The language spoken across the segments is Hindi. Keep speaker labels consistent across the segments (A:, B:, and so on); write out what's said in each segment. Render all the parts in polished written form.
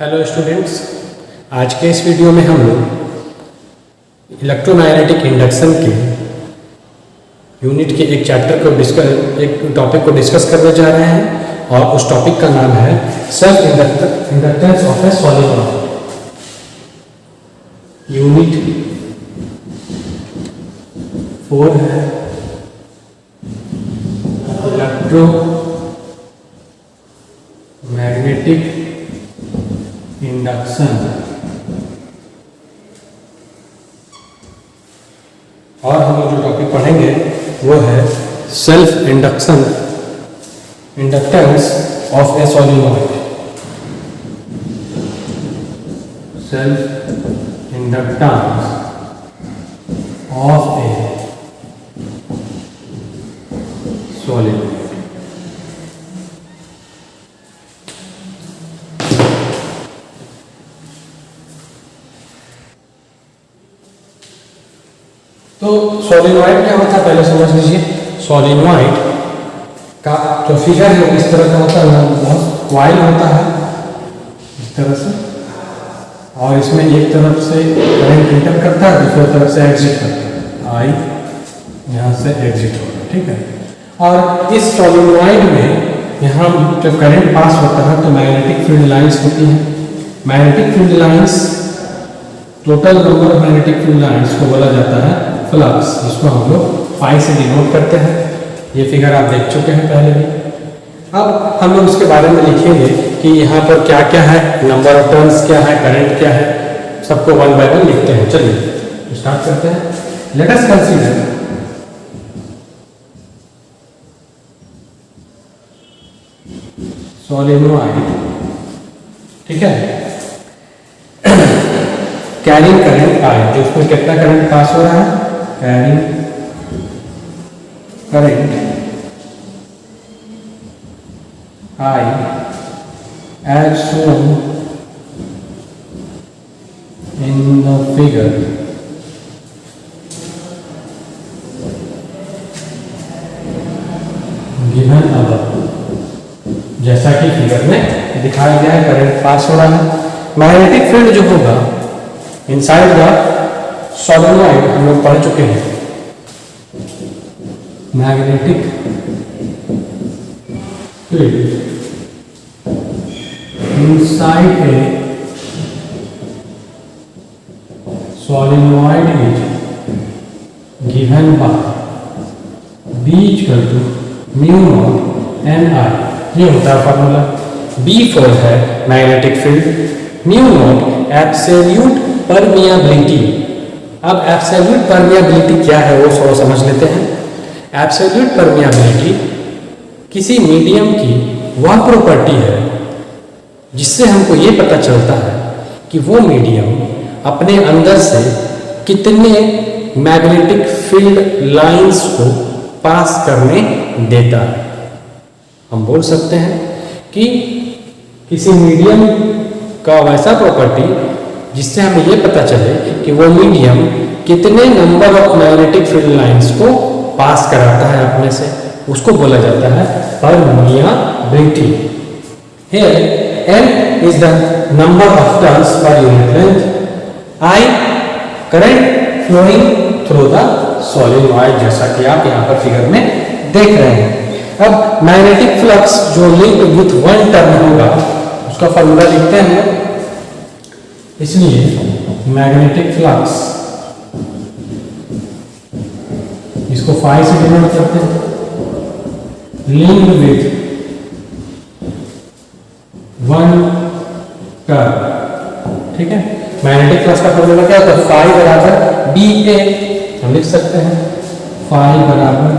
A: हेलो स्टूडेंट्स, आज के इस वीडियो में हम लोग इलेक्ट्रोमैग्नेटिक इंडक्शन के यूनिट के एक टॉपिक को डिस्कस करने जा रहे हैं और उस टॉपिक का नाम है self inductance of A solenoid. Unit 4 है इलेक्ट्रोमैग्नेटिक इंडक्शन और हम लोग जो टॉपिक पढ़ेंगे वो है self inductance of A solenoid. Self inductance of A solenoid. तो सॉलिनॉइड क्या होता है पहले समझ लीजिए। सॉलिनॉइड का जो फिगर है इस तरह का होता है, कॉइल होता है इस तरह से, और इसमें एक तरफ से करंट इंटर करता है, दूसरी तरफ से एग्जिट करता है। आई यहाँ से एग्जिट होगा, ठीक है। और इस सॉलिनॉइड में यहाँ जब करंट पास होता है तो मैग्नेटिक फील्ड लाइंस होती हैं। Magnetic field lines, total number of magnetic field lines को बोला जाता है फ्लक्स, जिसको हम लोग फाई से डिनोट करते हैं। ये फिगर आप देख चुके हैं पहले भी। अब हम लोग इसके बारे में लिखेंगे कि यहाँ पर क्या क्या है, नंबर ऑफ टर्न्स क्या है, करंट क्या है, सबको वन बाय वन लिखते हैं। चलिए स्टार्ट करते हैं। लेट अस कंसीडर सॉलिनॉइड, ठीक है, कैरिंग करंट आई, जो उसमें कितना करंट पास हो रहा है, carrying current I as shown in the figure given above. जैसा कि फिगर में दिखाया गया है, करंट पास हो रहा है। मैग्नेटिक फील्ड जो होगा इनसाइड द सॉलिनॉइड हम लोग पढ़ चुके हैं। Magnetic field inside a solenoid is given by B equal to mu naught N I. ये होता है फॉर्मूला। B फॉर है magnetic field, mu naught absolute permeability. अब एब्सोल्यूट परमियाबिलिटी क्या है वो थोड़ा समझ लेते हैं। एब्सोल्यूट परमियाबिलिटी किसी मीडियम की वह प्रॉपर्टी है जिससे हमको ये पता चलता है कि वो मीडियम अपने अंदर से कितने मैग्नेटिक फील्ड लाइंस को पास करने देता है। हम बोल सकते हैं कि किसी मीडियम का वैसा प्रॉपर्टी जिससे हमें ये पता चले कि वो मीडियम कितने number of magnetic field lines को पास कराता है अपने से, उसको बोला जाता है permeability. Here N is the number of turns per unit length, I current flowing through the solenoid, जैसा कि आप यहाँ पर फिगर में देख रहे हैं। अब मैग्नेटिक फ्लक्स जो लिंक विथ वन टर्न होगा उसका फॉर्मूला लिखते हैं हम। इसलिए मैग्नेटिक फ्लक्स, इसको फाई से डिनोट करते हैं, लिंक विथ वन टर्न, ठीक है। मैग्नेटिक फ्लक्स का फॉर्मूला क्या होता है, फाई बराबर बी ए। हम लिख सकते हैं फाई बराबर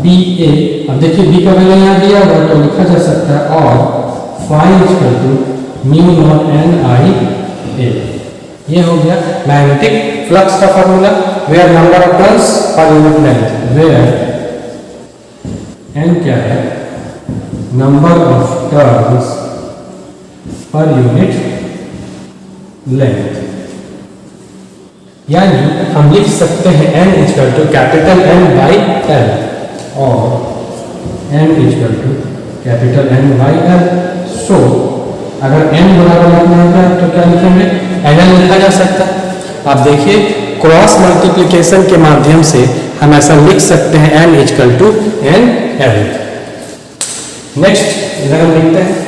A: बी ए। अब देखिए बी का वैल्यू यहाँ दिया हुआ तो लिखा जा सकता है, और phi equal to mu naught N I A. ये हो गया मैग्नेटिक फ्लक्स का formula. Where number of turns per unit length, where N क्या है, number of turns per unit length. यानी हम लिख सकते हैं n equal to capital N by L और n equal to capital N by L। So अगर n बराबर लिखना है सकता है। आप देखिए क्रॉस मल्टीप्लिकेशन के माध्यम से हम ऐसा लिख सकते हैं n equal to N L. Next इधर हम लिखते हैं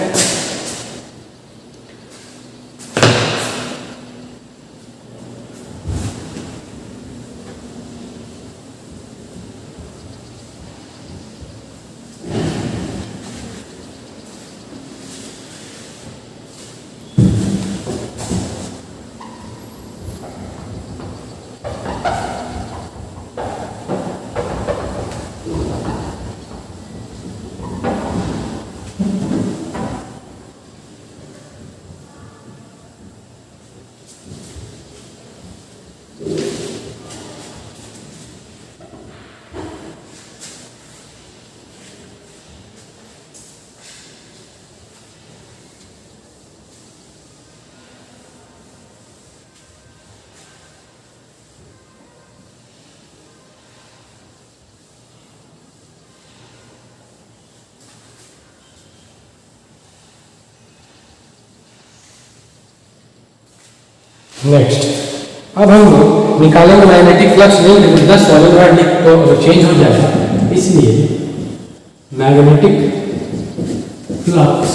A: नेक्स्ट। अब हम लोग निकालेंगे magnetic flux linked with the solenoid तो चेंज हो जाएगा, इसलिए magnetic flux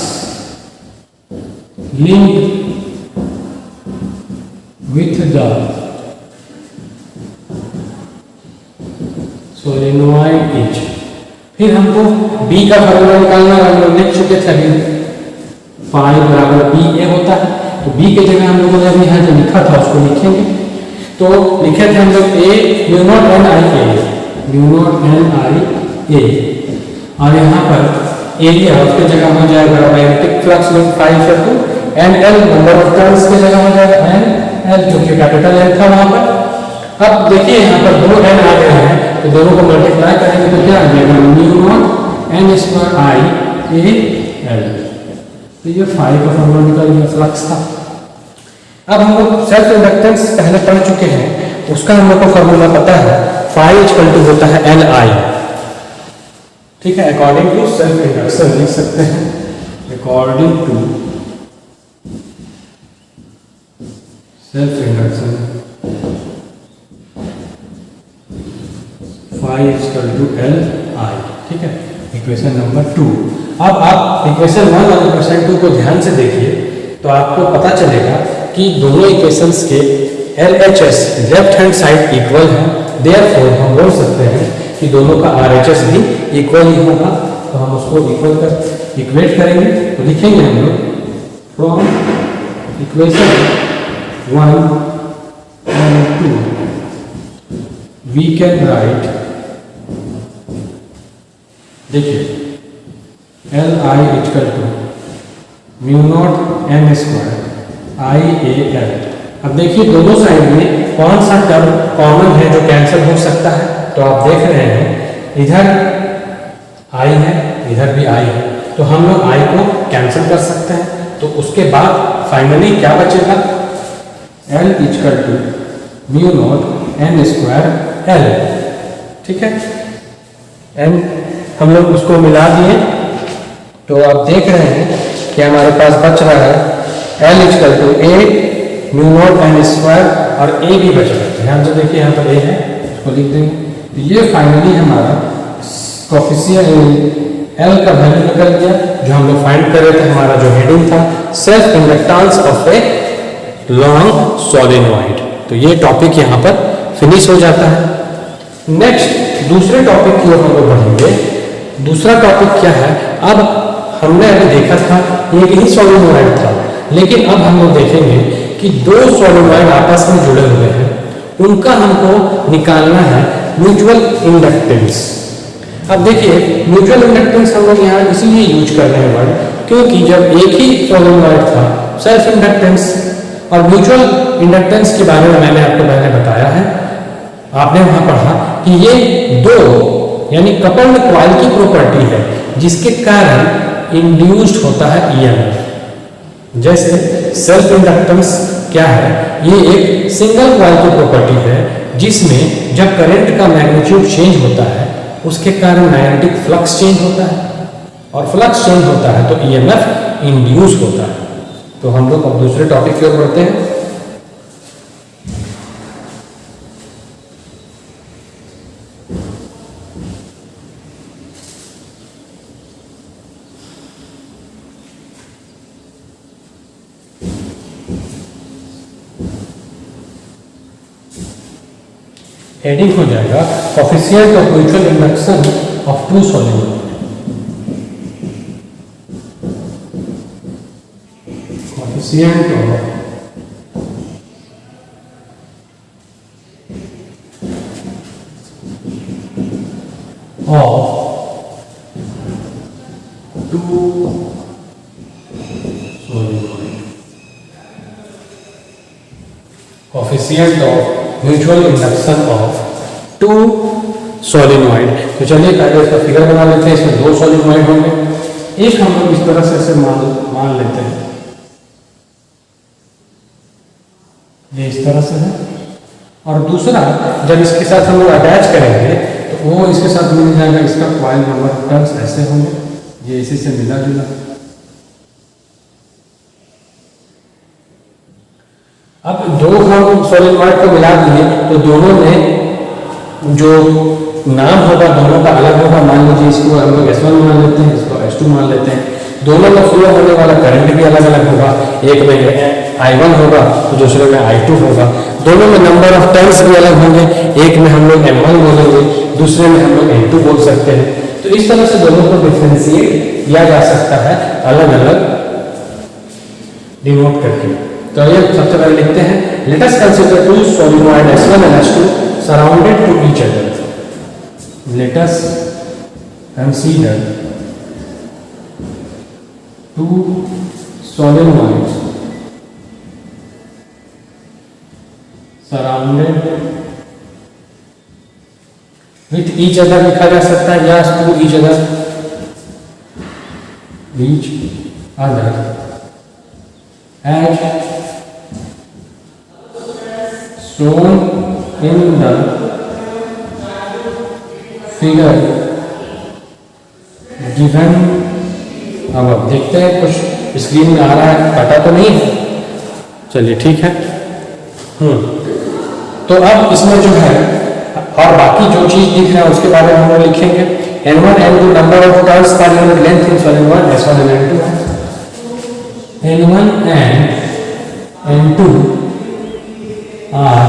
A: linked with the solenoid is. फिर हमको B का फॉर्मूला निकालना है, हम लोग लिख चुके थे अभी, फाई बराबर बी ए होता है। तो B के जगह हम लोगों ने अभी यहाँ जो लिखा था उसको लिखेंगे। तो लिखे थे हम लोग A mu naught N I A, mu naught N I A, और यहाँ पर एरिया उसके जगह हो जाएगा magnetic flux link phi equal to N L, number of turns के जगह हो जाएगा एन एल, क्योंकि कैपिटल एन था वहां पर। अब देखिए यहाँ पर दो एन आ गए हैं, तो दोनों को मल्टीप्लाई करेंगे तो क्या आ जाएगा mu naught N square I A L. तो ये फाई का फॉर्मूला निकल गया, फ्लक्स था। अब हम लोग सेल्फ इंडक्टेंस पहले पढ़ चुके हैं, उसका हम लोग को फॉर्मूला पता है, फाई इक्वल टू होता है एल आई। ठीक है, अकॉर्डिंग टू सेल्फ इंडक्शन लिख सकते हैं, according to self induction phi equal to L I. ठीक है, इक्वेशन नंबर 2। अब आप इक्वेशन 1 और इक्वेशन 2 को ध्यान से देखिए तो आपको पता चलेगा कि दोनों इक्वेशंस के LHS left hand side equal है, देयरफॉर हम बोल सकते हैं कि दोनों का RHS भी इक्वल ही होगा। तो हम उसको इक्वेट करेंगे, तो लिखेंगे हम लोग from equation 1 and 2 we can write, देखिए L I equal to mu naught N square I A L. अब देखिए दोनों साइड में कौन सा टर्म कॉमन है जो कैंसिल हो सकता है। तो आप देख रहे हैं इधर आई है, इधर भी आई है, तो हम लोग आई को कैंसिल कर सकते हैं। तो उसके बाद फाइनली क्या बचेगा, L equal to mu naught N square L. ठीक है, एन हम लोग उसको मिला दिए, तो आप देख रहे हैं कि हमारे पास बच रहा है L equal to A mu naught N square, और ए भी बच रहा है। ध्यान से देखिए यहाँ पर ए है, उसको लिख देंगे। तो ये फाइनली हमारा कोफिशिएंट एल का वैल्यू निकल गया, जो हम लोग फाइंड कर रहे थे। हमारा जो हेडिंग था self inductance of a long solenoid. तो ये टॉपिक यहाँ पर फिनिश हो जाता है। नेक्स्ट दूसरे टॉपिक की ओर हम लोग बढ़ेंगे। दूसरा टॉपिक क्या है, अब हमने अभी देखा था एक ही सोलेनॉइड था, लेकिन अब हम लोग देखेंगे कि दो सोलेनॉइड आपस में जुड़े हुए हैं, उनका हमको निकालना है म्यूचुअल इंडक्टेंस। अब देखिए म्यूचुअल इंडक्टेंस हम लोग यहाँ इसीलिए यूज कर रहे हैं वर्ड, क्योंकि जब एक ही सोलेनॉइड था सेल्फ इंडक्टेंस और म्यूचुअल इंडक्टेंस के बारे में मैंने आपको पहले बताया है, आपने वहां पढ़ा कि ये दो यानी कपल्ड कॉइल की प्रॉपर्टी है, जिसके कारण इंड्यूस्ड होता है ईएमएफ। जैसे सेल्फ इंडक्टेंस क्या है, ये एक सिंगल कॉइल की प्रॉपर्टी है, जिसमें जब करंट का मैग्नीट्यूड चेंज होता है उसके कारण मैग्नेटिक फ्लक्स चेंज होता है, और फ्लक्स चेंज होता है तो ईएमएफ इंड्यूस होता है। तो हम लोग अब दूसरे टॉपिक की ओर बढ़ते हैं। हेडिंग हो जाएगा coefficient of mutual induction of two solenoid. Coefficient of two solenoid, coefficient of mutual induction of two solenoid. तो चलिए पहले इसका फिगर बना लेते हैं। इसमें दो सॉलिनॉइड होंगे, एक हम लोग इस तरह से ऐसे मान लेते हैं, ये इस तरह से है, और दूसरा जब इसके साथ हम लोग अटैच करेंगे तो वो इसके साथ मिल जाएगा, इसका कॉइल नंबर टर्न्स ऐसे होंगे, ये इसी से मिला जुला। अब दो हम सॉलिनॉइड को मिला दिए तो दोनों में जो नाम होगा दोनों का अलग होगा। मान लीजिए इसको हम लोग S1 मान लेते हैं, इसको S2 मान लेते हैं। दोनों में फ्लो होने वाला करंट भी अलग अलग होगा, एक में I1 होगा तो दूसरे में I2 होगा। दोनों में नंबर ऑफ टर्न्स भी अलग होंगे, एक में हम लोग M1 बोलेंगे, दूसरे में हम लोग M2 बोल सकते हैं। तो इस तरह से दोनों को डिफरेंशिएट किया जा सकता है अलग अलग डिनोट करके। तो ये सबसे पहले लिखते हैं, let us consider two solenoid S1 and S2 surrounded to each other. Let us consider two solenoids surrounded with each other लिखा जा सकता है, या to each other, each other as shown in the figure given। अब देखते हैं कुछ स्क्रीन में आ रहा है, पता तो नहीं है, चलिए ठीक है। तो अब इसमें जो है और बाकी जो चीज दिख रहा है उसके बारे में हम लोग लिखेंगे। N1 N2 number of turns per unit length in solenoid S1 and N2 है। N1 and N2 are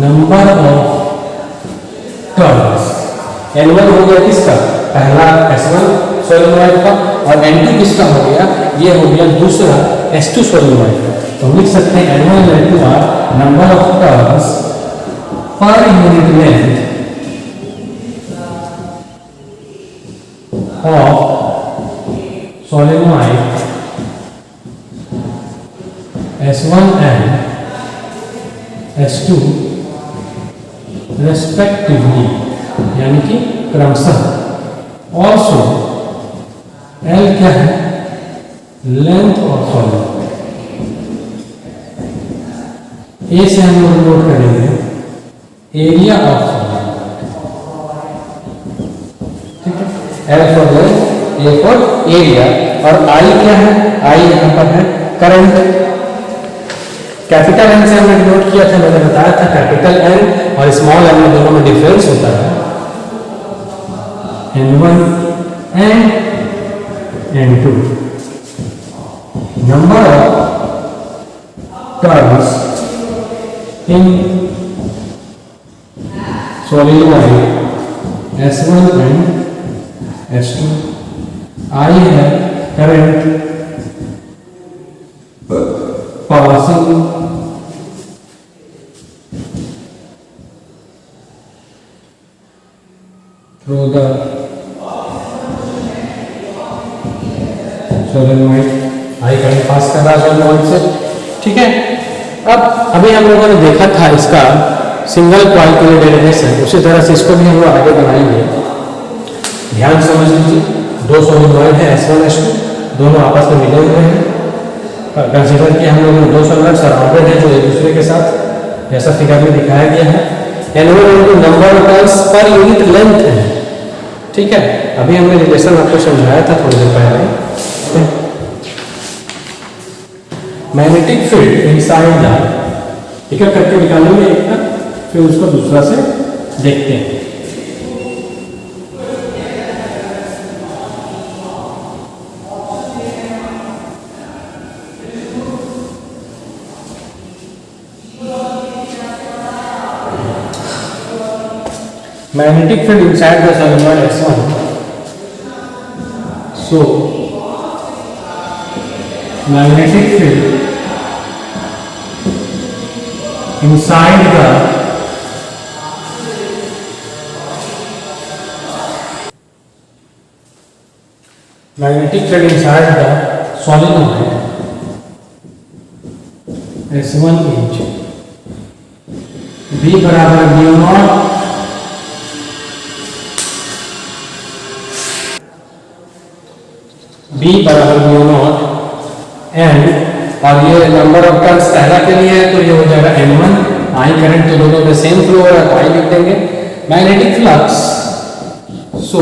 A: number of turns। N1 हो गया किसका, पहला S1 सॉलिनॉइड का, और N2 किसका हो गया, ये हो गया दूसरा S2 सॉलिनॉइड का। तो हम लिख सकते हैं N1 and N2 are number of turns per unit length of solenoid S1 and S2 respectively, यानी कि क्रमशः। ऑल्सो L क्या है, लेंथ ऑफ सॉलिनॉइड। ए से हम लोग नोट करेंगे एरिया ऑफ सॉलिनॉइड, ठीक है। L for length, A for area, और I क्या है, I यहाँ पर है करंट। कैपिटल N से हमने नोट किया था, मैंने बताया था कैपिटल N और स्मॉल n में दोनों में डिफरेंस होता है। N1 and N2 number of turns in solenoid S1 and S2। I है current passing through the solenoid। I current pass कर रहा है solenoid से, ठीक है। अब अभी हम लोगों ने देखा था इसका सिंगल कॉइल के लिए डेरिवेशन, उसी तरह से इसको भी हम लोग आगे बनाएंगे। ध्यान समझ लीजिए, दो सॉलिनॉइड है S1 S2, दोनों आपस में मिले हुए हैं। कंसीडर किया हम लोगों ने दो सॉलिनॉइड सराउंडेड है जो एक दूसरे के साथ, जैसा फिगर में दिखाया गया है। N1 N2 number of turns per unit length है, ठीक है। अभी हमने रिलेशन आपको समझाया था थोड़ी देर पहले। मैग्नेटिक फील्ड इनसाइड द, एक एक करके निकालेंगे एक तक, फिर उसको दूसरा से देखते हैं। magnetic field inside the solenoid S1. So magnetic field inside the solenoid S1 is B बराबर म्यू नॉट एन, और ये नंबर ऑफ टर्न्स पहला के लिए है तो ये हो जाएगा N1। आई करंट तो दोनों में सेम फ्लो हो रहा है तो आई लिख देंगे। Magnetic flux, so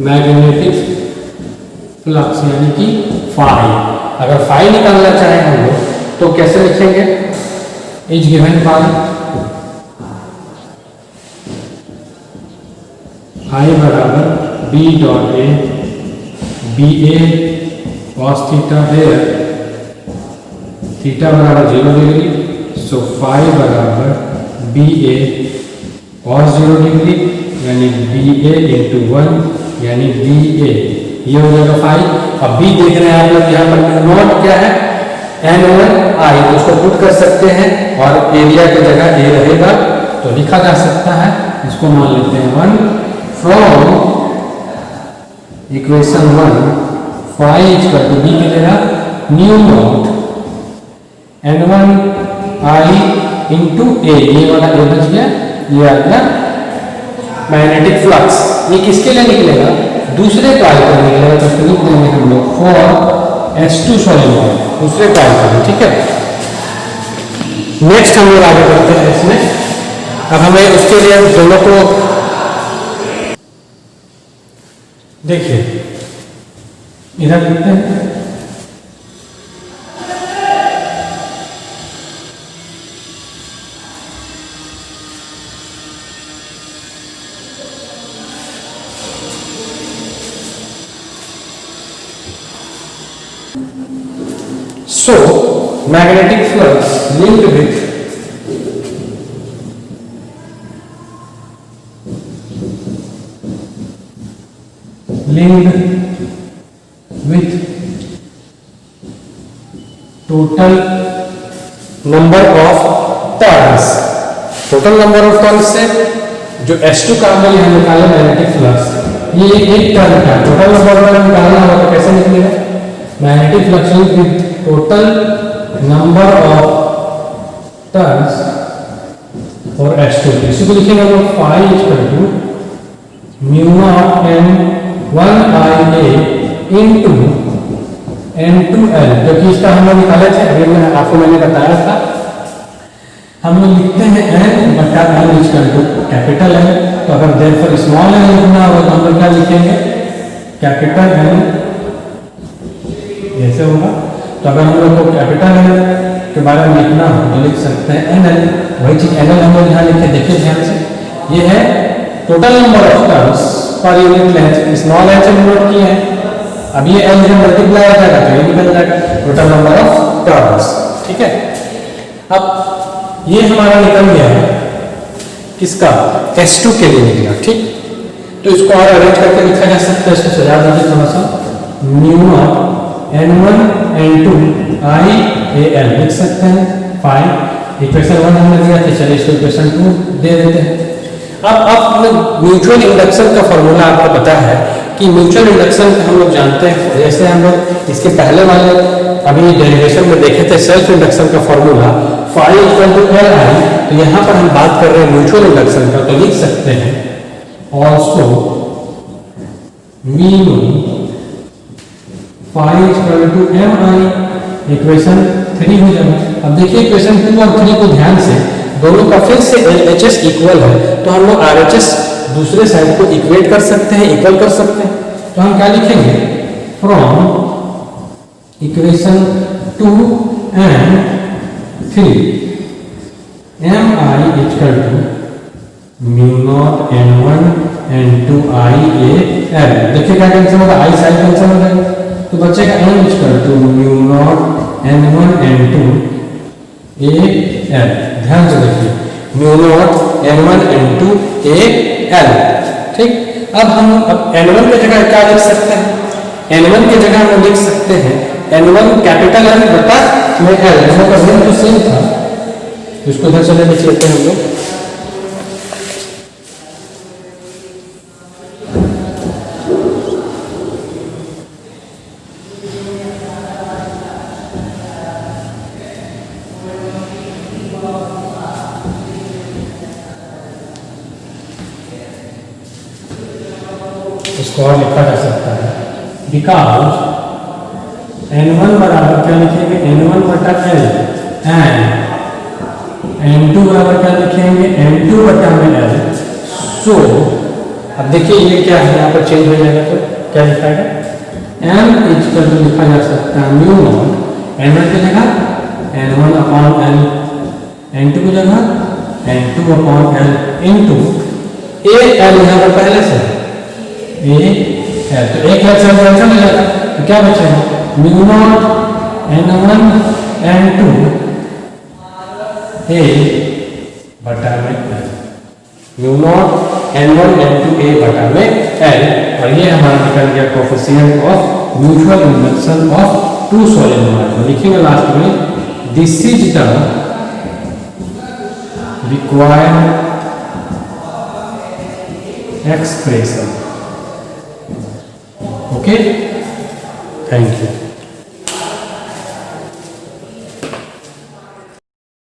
A: magnetic flux यानी कि फाई, अगर फाई निकालना चाहें हम लोग तो कैसे लिखेंगे? इज गिवन बाय आई बराबर B dot A B A cos theta है, थीटा बराबर 0 डिग्री, सो फाई बराबर बी ए कॉस 0 डिग्री यानी बी ए इंटू 1 यानी बी ए, ये हो जाएगा फाई। अब बी देख रहे हैं आप लोग यहाँ पर नॉट क्या है N1 आई, तो उसको पुट कर सकते हैं और एरिया की जगह ए रहेगा तो लिखा जा सकता है, इसको मान लेते हैं 1 from equation 1 phi equal to B की जगह mu naught N1 I into A, ये वाला ए बच गया, ये आ गया मैग्नेटिक फ्लक्स। ये किसके लिए निकलेगा? दूसरे कॉइल पर निकलेगा, तो इसको लिख देंगे हम लोग फॉर S2 सोलेनॉइड, दूसरे कॉइल पर, ठीक है। नेक्स्ट हम लोग आगे बढ़ते हैं इसमें। अब हमें उसके लिए दोनों को देखिए इधर लिखते हैं, so magnetic flux linked with total number of turns, total number of turns से जो S2 का हमने यहाँ निकाला मैग्नेटिक फ्लक्स, ये एक टर्न का टोटल नंबर ऑफ टर्न निकालना होगा तो कैसे निकलेगा? Magnetic flux with total number of turns और S2, इसी को लिखेंगे हम लोग phi equal to mu naught N1 I A into N2L, क्योंकि इसका हम लोग निकाले थे, अभी आपको मैंने बताया था, हम लोग लिखते हैं N बटा L equal to capital L, तो अगर देयरफॉर स्मॉल n लिखना होगा तो हम लोग क्या लिखेंगे? कैपिटल N, ऐसे होगा। तो अगर हम लोग को कैपिटल N के बारे में लिखना हो तो लिख सकते हैं NL, वही चीज NL हम लोग यहाँ लिखे, देखिए ध्यान से, ये है total number of turns per unit length, small n से डिनोट किए हैं, अब ये L जब मल्टीप्लाई हो जाएगा तो ये निकल जाएगा टोटल नंबर ऑफ टर्न्स, ठीक है। अब ये हमारा निकल गया है किसका? S2 के लिए निकला, ठीक। तो इसको और अरेंज करके लिखा जा सकता है, इसको सजा दीजिए थोड़ा सा, new naught N1 N2 I A L लिख सकते हैं, फाइन। इक्वेशन 1 हमने दिया था, चलिए इसको इक्वेशन 2 दे देते हैं। अब हमें म्यूचुअल इंडक्शन का फॉर्मूला आपको पता है कि म्यूचुअल इंडक्शन का हम लोग जानते हैं, जैसे हम लोग इसके पहले वाले अभी डेरिवेशन में देखे थे सेल्फ इंडक्शन का formula phi equal to L I, तो यहाँ पर हम बात कर रहे हैं म्यूचुअल इंडक्शन का, तो लिख सकते हैं also we know phi equal to M I, equation 3 हो जाएगा। अब देखिए इक्वेशन 2 और 3 को ध्यान से, दोनों का फिर से LHS इक्वल है, तो हम लोग RHS दूसरे साइड को इक्वेट कर सकते हैं, इक्वल कर सकते हैं, तो हम क्या लिखेंगे? From equation 2 and 3 M I equal to mu naught N1 N2 I A L, देखिए क्या कैंसिल होगा? आई साइड कैंसिल हो जाएगा, तो बचेगा M equal to mu naught N1 N2 A L. ध्यान से देखिए mu naught N1 N2 A L। ठीक, अब हम N1 की जगह क्या लिख सकते हैं? N1 की जगह हम लिख सकते हैं N1 कैपिटल N बटा में L, दोनों का भिन्न तो सेम था, इसको इधर से लिख लेते हैं हम लोग। इसको और लिखा जा सकता है, बिकॉज N1 बराबर क्या लिखेंगे? N1 बटा L एंड N2 बराबर क्या लिखेंगे? N2 बटा में L। सो अब देखिए ये क्या है, यहाँ पर चेंज हो जाएगा तो क्या लिखा है? M इक्वल टू लिखा जा सकता है म्यू नॉट N1 की जगह N1 अपॉन L, N2 की जगह N2 upon L into A L यहाँ पर पहले से A L, तो एक L से कैंसिल हो जाएगा तो क्या बचेगा? Mu naught N1 N2 A बटा में L, mu naught N1 N2 A बटा में L, और ये हमारा निकल गया coefficient of mutual induction of two solenoid. तो लिखेंगे लास्ट में, this is the required expression. Okay, thank you.